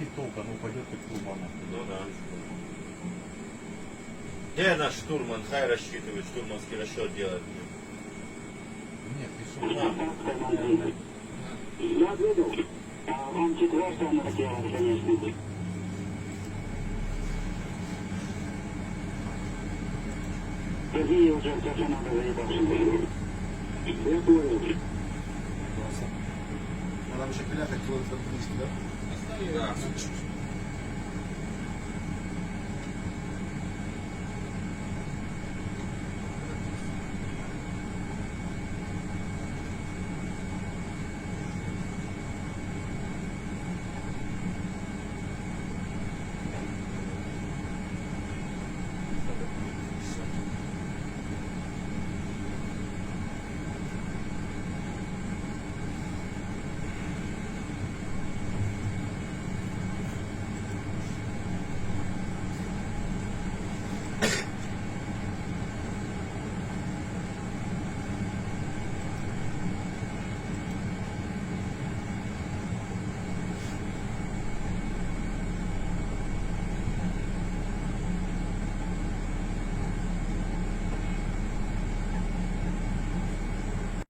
каких толка, ну пойдет как турбана. Ну да. Где наш штурман? Хай рассчитывает, штурманский расчет делает. Нет, ты что? Я видел. Он четвертый на делал, конечно. Другие уже все, что надо, заебавшие. Я понял. Надо еще пилять, как твой близкий, да? Да.